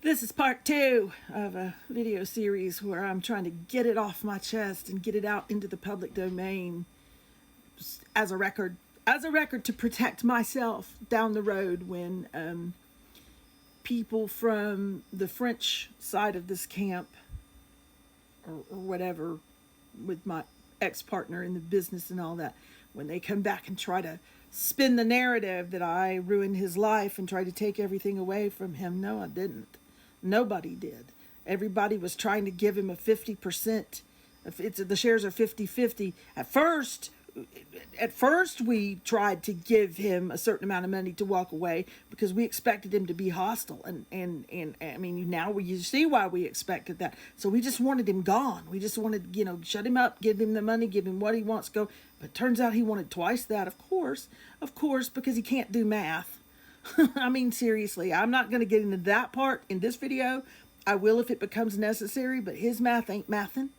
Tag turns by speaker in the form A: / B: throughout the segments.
A: This is part 2 of a video series where I'm trying to get it off my chest and get it out into the public domain as a record to protect myself down the road when people from the French side of this camp or whatever, with my ex-partner in the business and all that, when they come back and try to spin the narrative that I ruined his life and try to take everything away from him. No, I didn't. Nobody did. Everybody was trying to give him a 50%. The shares are 50-50. At first, we tried to give him a certain amount of money to walk away because we expected him to be hostile. And I mean, now you see why we expected that. So we just wanted him gone. We just wanted, shut him up, give him the money, give him what he wants, go. But it turns out he wanted twice that, of course, because he can't do math. I mean, seriously, I'm not going to get into that part in this video. I will if it becomes necessary, but his math ain't mathin'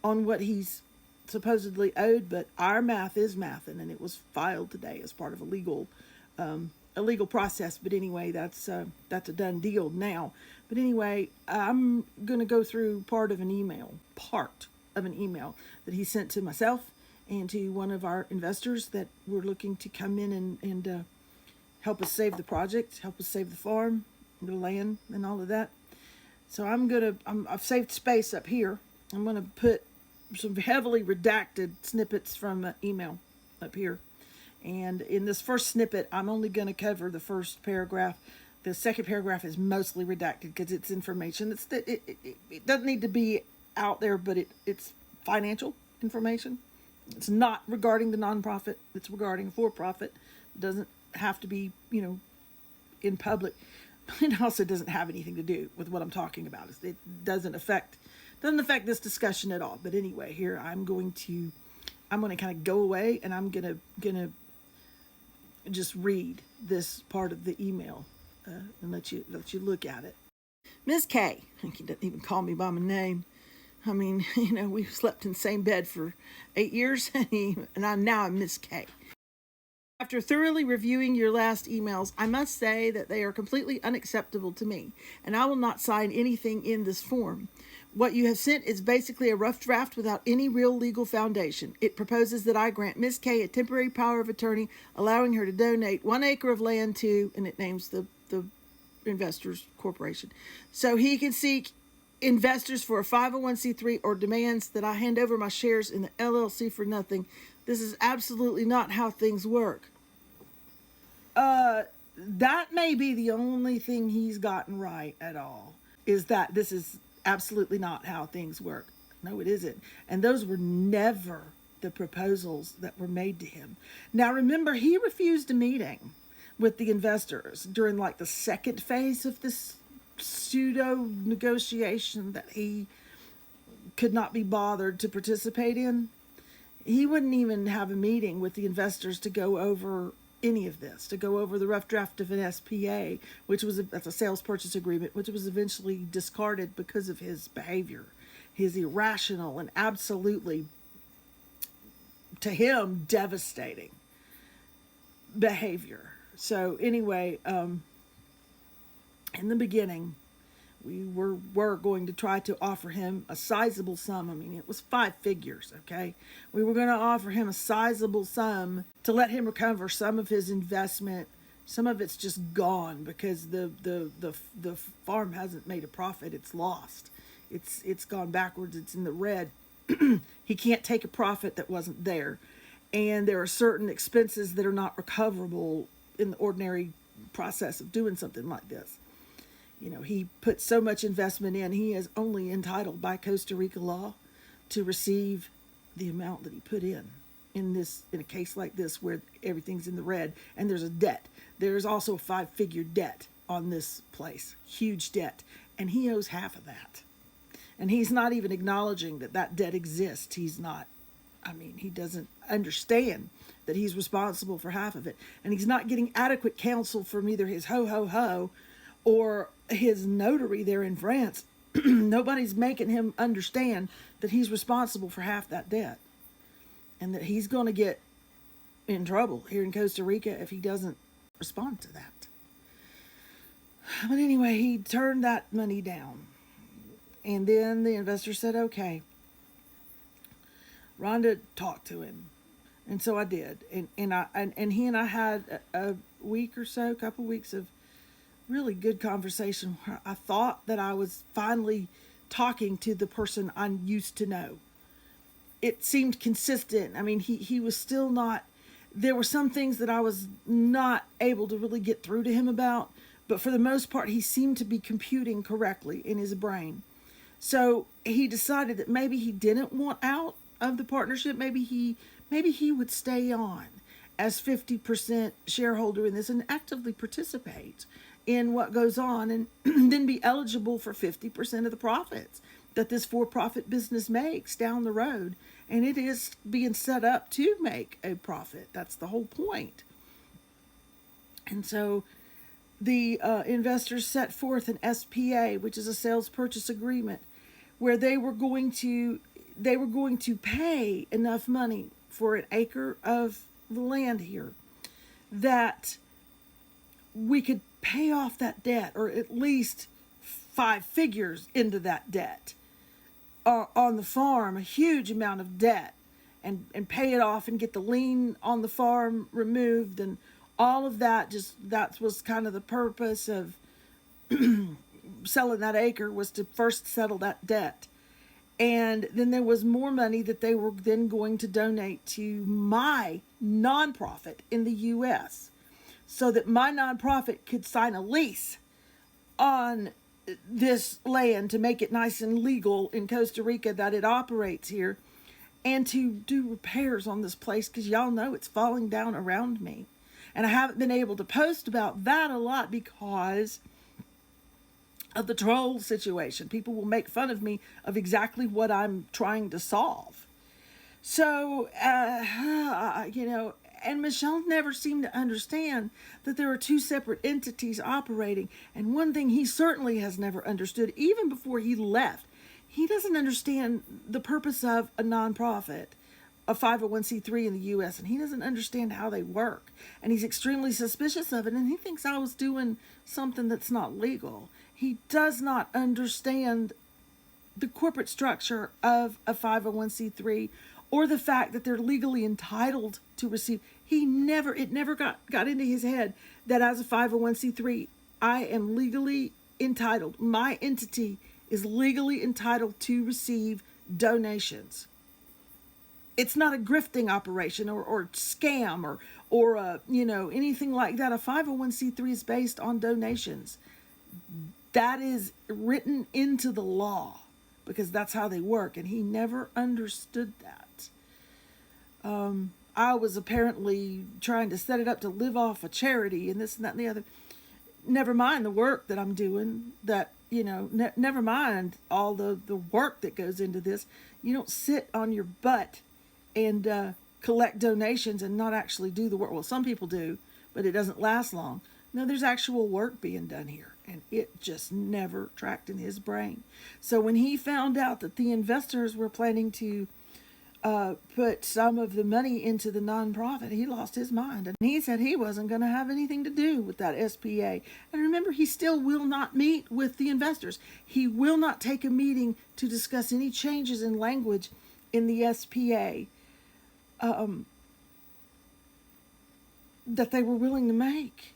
A: on what he's supposedly owed, but our math is mathin', and it was filed today as part of a legal process. But anyway, that's a done deal now. But anyway, I'm going to go through part of an email that he sent to myself and to one of our investors that were looking to come in and help us save the project, help us save the farm, the land, and all of that. So I've saved space up here. I'm going to put some heavily redacted snippets from an email up here. And in this first snippet, I'm only going to cover the first paragraph. The second paragraph is mostly redacted because it's information. It doesn't need to be out there, but it's financial information. It's not regarding the nonprofit. It's regarding for-profit. It doesn't have to be, in public. It also doesn't have anything to do with what I'm talking about. It doesn't affect this discussion at all. But anyway, here I'm going to kind of go away, and I'm gonna just read this part of the email and let you look at it. Ms. K, he doesn't even call me by my name. I mean, we've slept in the same bed for 8 years, and I'm Miss K. After thoroughly reviewing your last emails, I must say that they are completely unacceptable to me, and I will not sign anything in this form. What you have sent is basically a rough draft without any real legal foundation. It proposes that I grant Ms. K a temporary power of attorney, allowing her to donate 1 acre of land to, and it names the investors corporation, so he can seek investors for a 501c3 or demands that I hand over my shares in the LLC for nothing. This is absolutely not how things work. That may be the only thing he's gotten right at all, is that this is absolutely not how things work. No, it isn't. And those were never the proposals that were made to him. Now, remember, he refused a meeting with the investors during the second phase of this pseudo negotiation that he could not be bothered to participate in. He wouldn't even have a meeting with the investors to go over any of this, to go over the rough draft of an SPA, that's a sales purchase agreement, which was eventually discarded because of his behavior, his irrational and absolutely, to him, devastating behavior. So anyway, in the beginning, we were going to try to offer him a sizable sum. I mean, it was 5 figures, okay? We were going to offer him a sizable sum to let him recover some of his investment. Some of it's just gone because the farm hasn't made a profit. It's lost. It's gone backwards. It's in the red. He can't take a profit that wasn't there. And there are certain expenses that are not recoverable in the ordinary process of doing something like this. He put so much investment in, he is only entitled by Costa Rica law to receive the amount that he put in a case like this where everything's in the red and there's a debt. There's also a 5-figure debt on this place, huge debt, and he owes half of that. And he's not even acknowledging that debt exists. He doesn't understand that he's responsible for half of it. And he's not getting adequate counsel from either his ho-ho-ho or his notary there in France. Nobody's making him understand that he's responsible for half that debt and that he's going to get in trouble here in Costa Rica if he doesn't respond to that. But anyway, he turned that money down. And then the investor said, okay, Rhonda, talk to him. And so I did. And he and I had a week or so, a couple weeks of really good conversation where I thought that I was finally talking to the person I used to know. It seemed consistent. I mean, he was still not, there were some things that I was not able to really get through to him about, but for the most part, he seemed to be computing correctly in his brain. So he decided that maybe he didn't want out of the partnership. Maybe he would stay on as 50% shareholder in this and actively participate in what goes on, and then be eligible for 50% of the profits that this for-profit business makes down the road. And it is being set up to make a profit. That's the whole point. And so the investors set forth an SPA, which is a sales purchase agreement, where they were going to pay enough money for an acre of the land here that we could pay off that debt, or at least 5 figures into that debt on the farm, a huge amount of debt, and pay it off and get the lien on the farm removed, and all of that. Just that was kind of the purpose of selling that acre, was to first settle that debt. And then there was more money that they were then going to donate to my nonprofit in the U.S., so that my nonprofit could sign a lease on this land to make it nice and legal in Costa Rica that it operates here, and to do repairs on this place, because y'all know it's falling down around me. And I haven't been able to post about that a lot because of the troll situation. People will make fun of me of exactly what I'm trying to solve. So, and Michelle never seemed to understand that there are 2 separate entities operating. And one thing he certainly has never understood, even before he left, he doesn't understand the purpose of a nonprofit, a 501c3 in the U.S., and he doesn't understand how they work. And he's extremely suspicious of it, and he thinks I was doing something that's not legal. He does not understand the corporate structure of a 501c3, or the fact that they're legally entitled to receive. It never got into his head that as a 501c3, I am legally entitled. My entity is legally entitled to receive donations. It's not a grifting operation or scam or anything like that. A 501c3 is based on donations. That is written into the law, because that's how they work, and he never understood that. I was apparently trying to set it up to live off a charity and this and that and the other. Never mind the work that I'm doing, that, never mind all the work that goes into this. You don't sit on your butt and collect donations and not actually do the work. Well, some people do, but it doesn't last long. No, there's actual work being done here, and it just never tracked in his brain. So when he found out that the investors were planning to put some of the money into the nonprofit, he lost his mind, and he said he wasn't going to have anything to do with that SPA. And remember, he still will not meet with the investors. He will not take a meeting to discuss any changes in language in the SPA that they were willing to make.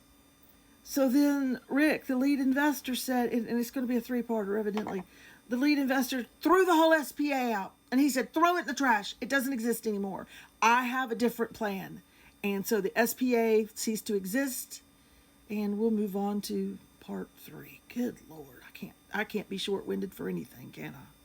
A: So then Rick, the lead investor, said, and it's going to be a 3-parter evidently, the lead investor threw the whole SPA out. And he said, throw it in the trash. It doesn't exist anymore. I have a different plan. And so the SPA ceased to exist. And we'll move on to part 3. Good Lord, I can't be short-winded for anything, can I?